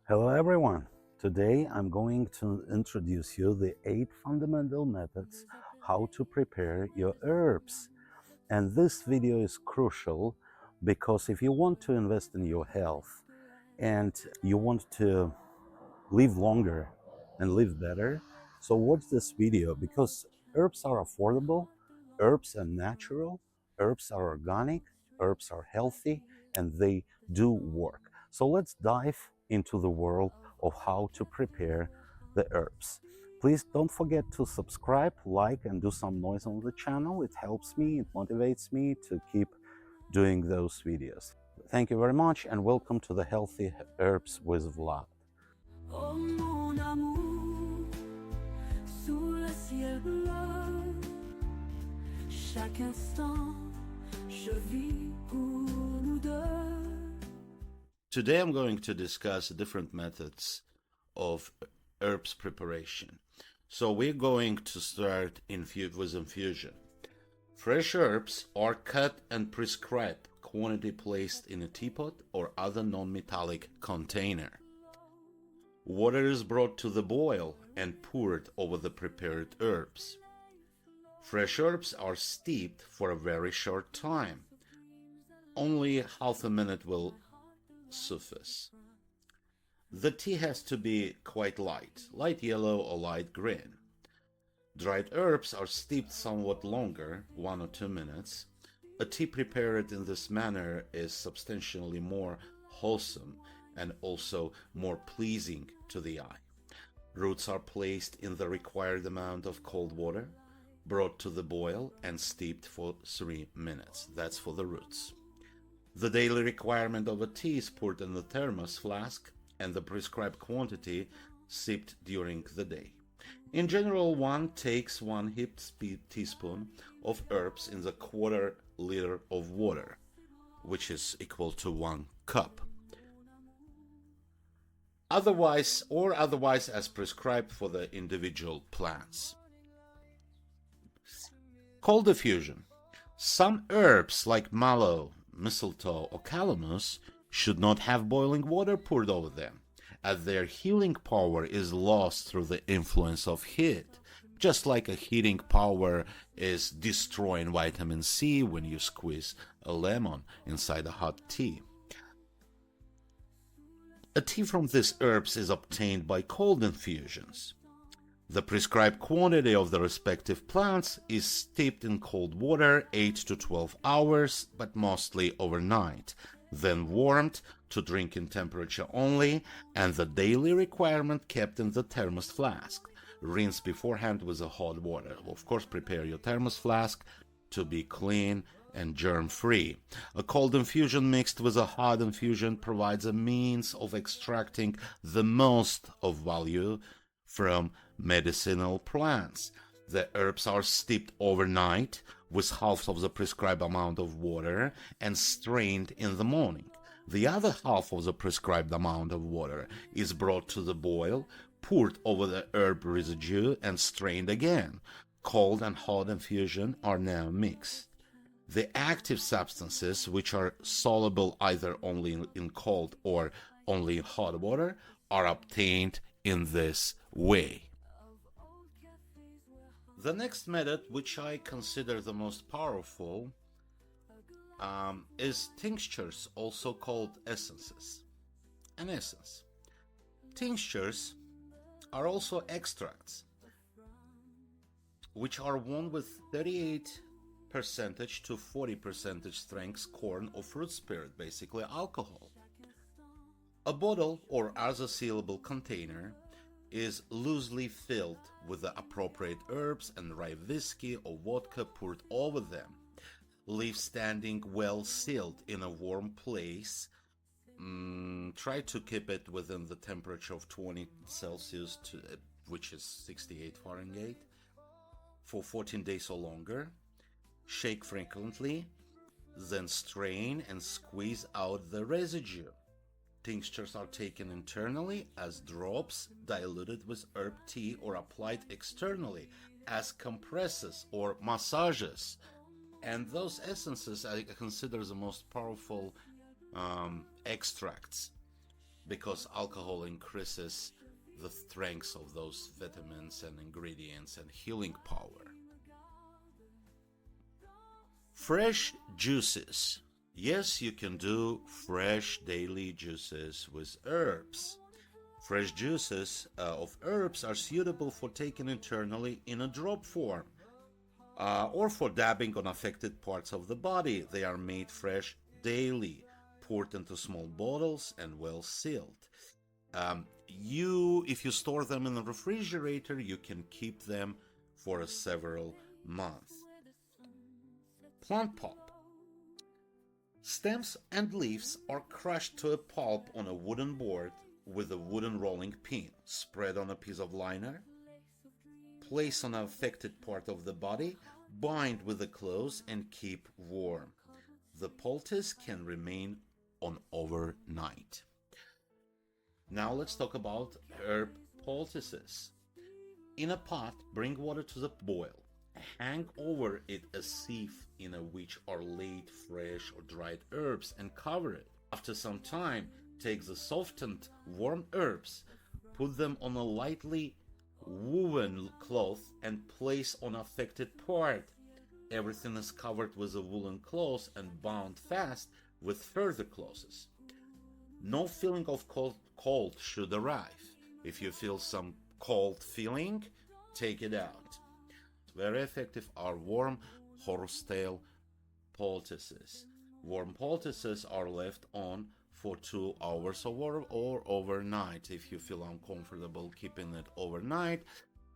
Hello everyone. Today I'm going to introduce you the 8 fundamental methods how to prepare your herbs. And this video is crucial because if you want to invest in your health and you want to live longer and live better, so watch this video because herbs are affordable, herbs are natural, herbs are organic, herbs are healthy, and they do work. So let's dive into the world of how to prepare the herbs. Please don't forget to subscribe, like, and do some noise on the channel. It helps me, it motivates me to keep doing those videos. Thank you very much and welcome to the Healthy Herbs with Vlad. Oh mon amour, sous le ciel bleu, chaque instant je vis pour nous deux. Today I'm going to discuss different methods of herbs preparation. So we're going to start with infusion. Fresh herbs are cut and prescribed quantity placed in a teapot or other non-metallic container. Water is brought to the boil and poured over the prepared herbs. Fresh herbs are steeped for a very short time. Only half a minute will suffice. The tea has to be quite light yellow or light green. Dried herbs are steeped somewhat longer, 1 or 2 minutes. A tea prepared in this manner is substantially more wholesome and also more pleasing to the eye. Roots are placed in the required amount of cold water, brought to the boil and steeped for 3 minutes. That's for the roots. The daily requirement of a tea is poured in the thermos flask and the prescribed quantity sipped during the day. In general, one takes 1 heaped teaspoon of herbs in the 1/4 liter of water, which is equal to 1 cup. Otherwise as prescribed for the individual plants. Cold diffusion. Some herbs like mallow, mistletoe, or calamus should not have boiling water poured over them, as their healing power is lost through the influence of heat, just like a heating power is destroying vitamin C when you squeeze a lemon inside a hot tea. A tea from these herbs is obtained by cold infusions. The prescribed quantity of the respective plants is steeped in cold water 8 to 12 hours, but mostly overnight, then warmed to drinking temperature only, and the daily requirement kept in the thermos flask. Rinse beforehand with the hot water. Of course, prepare your thermos flask to be clean and germ-free. A cold infusion mixed with a hot infusion provides a means of extracting the most of value from medicinal plants. The herbs are steeped overnight with half of the prescribed amount of water and strained in the morning. The other half of the prescribed amount of water is brought to the boil, poured over the herb residue, and strained again. Cold and hot infusion are now mixed. The active substances, which are soluble either only in cold or only in hot water, are obtained in this way. The next method, which I consider the most powerful, is tinctures, also called essences. An essence. Tinctures are also extracts, which are won with 38% to 40% strength corn or fruit spirit, basically alcohol. A bottle or other sealable container is loosely filled with the appropriate herbs and rye whiskey or vodka poured over them. Leave standing well sealed in a warm place. Try to keep it within the temperature of 20 Celsius, which is 68 Fahrenheit, for 14 days or longer. Shake frequently, then strain and squeeze out the residue. Tinctures are taken internally as drops diluted with herb tea or applied externally as compresses or massages. And those essences I consider the most powerful extracts. because alcohol increases the strength of those vitamins and ingredients and healing power. Fresh juices. Yes, you can do fresh daily juices with herbs. Fresh juices of herbs are suitable for taking internally in a drop form or for dabbing on affected parts of the body. They are made fresh daily, poured into small bottles and well sealed. If you store them in the refrigerator, you can keep them for several months. Plant pulp. Stems and leaves are crushed to a pulp on a wooden board with a wooden rolling pin. Spread on a piece of liner. Place on an affected part of the body. Bind with the clothes and keep warm. The poultice can remain on overnight. Now let's talk about herb poultices. In a pot, bring water to the boil. Hang over it a sieve in which are laid fresh or dried herbs and cover it. After some time, take the softened warm herbs, put them on a lightly woven cloth and place on affected part. Everything is covered with a woolen cloth and bound fast with further clothes. No feeling of cold should arrive. If you feel some cold feeling, take it out. Very effective are warm horsetail poultices. Warm poultices are left on for 2 hours or overnight. If you feel uncomfortable keeping it overnight,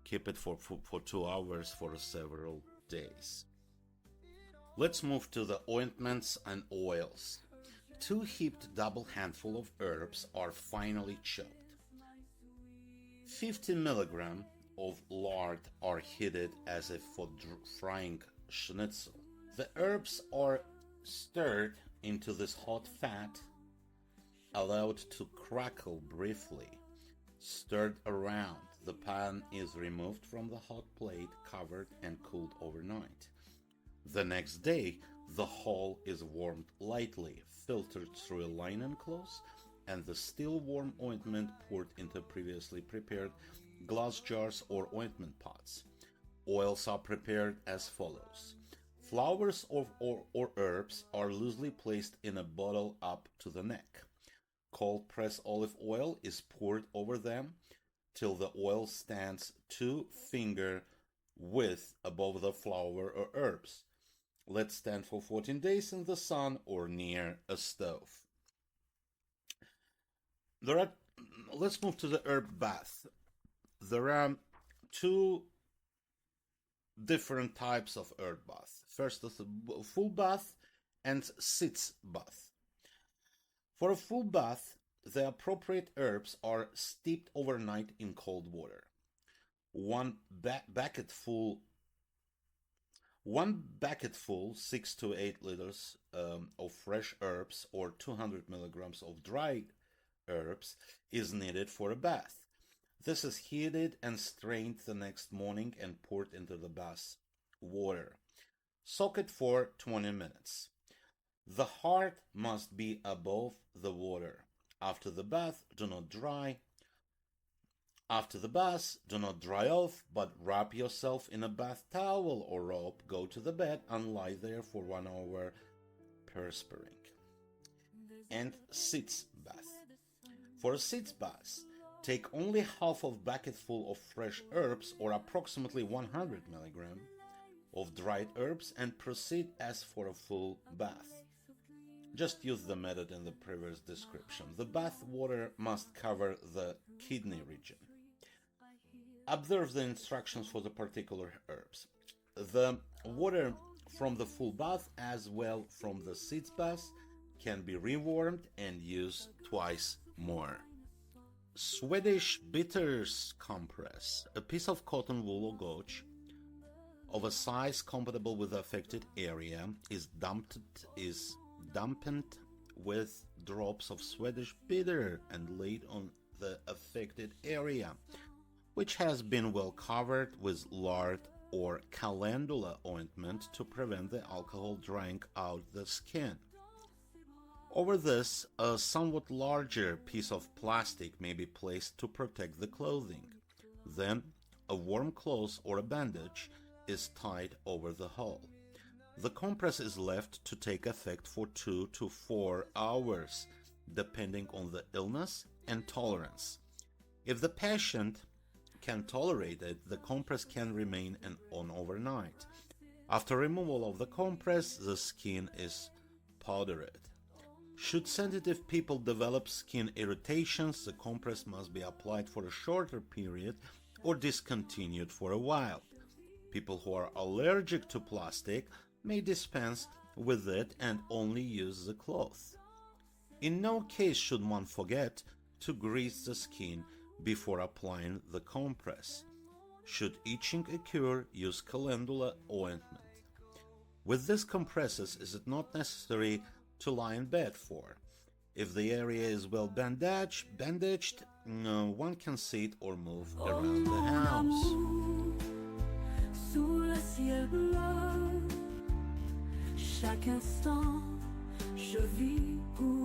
keep it for 2 hours for several days. Let's move to the ointments and oils. 2 heaped double handful of herbs are finely chopped. 50 milligrams of lard are heated as if for frying schnitzel. The herbs are stirred into this hot fat, allowed to crackle briefly, stirred around. The pan is removed from the hot plate, covered and cooled overnight. The next day, the whole is warmed lightly, filtered through a linen cloth, and the still warm ointment poured into previously prepared glass jars or ointment pots. Oils are prepared as follows. Flowers or herbs are loosely placed in a bottle up to the neck. Cold pressed olive oil is poured over them till the oil stands 2-finger width above the flower or herbs. Let stand for 14 days in the sun or near a stove. Let's move to the herb bath. There are 2 different types of herb bath. First is a full bath and sitz bath. For a full bath, the appropriate herbs are steeped overnight in cold water. One bucketful, 6 to 8 liters of fresh herbs or 200 milligrams of dried herbs is needed for a bath. This is heated and strained the next morning and poured into the bath water. Soak it for 20 minutes. The heart must be above the water. After the bath, do not dry off, but wrap yourself in a bath towel or robe, go to the bed and lie there for 1 hour perspiring. And sitz bath. For a sitz bath, take only half of bucketful of fresh herbs or approximately 100 milligrams of dried herbs and proceed as for a full bath. Just use the method in the previous description. The bath water must cover the kidney region. Observe the instructions for the particular herbs. The water from the full bath as well from the sitz bath can be rewarmed and used twice more. Swedish bitters compress. A piece of cotton wool or gauze of a size compatible with the affected area is dampened with drops of Swedish bitter and laid on the affected area, which has been well covered with lard or calendula ointment to prevent the alcohol drying out the skin. Over this, a somewhat larger piece of plastic may be placed to protect the clothing. Then, a warm cloth or a bandage is tied over the hole. The compress is left to take effect for 2 to 4 hours, depending on the illness and tolerance. If the patient can tolerate it, the compress can remain on overnight. After removal of the compress, the skin is powdered. Should sensitive people develop skin irritations, the compress must be applied for a shorter period or discontinued for a while. People who are allergic to plastic may dispense with it and only use the cloth. In no case should one forget to grease the skin before applying the compress. Should itching occur, use calendula ointment. With these compresses, is it not necessary to lie in bed for? If the area is well bandaged, one can sit or move around the house. Sous le ciel bleu, chaque instant, je vis pour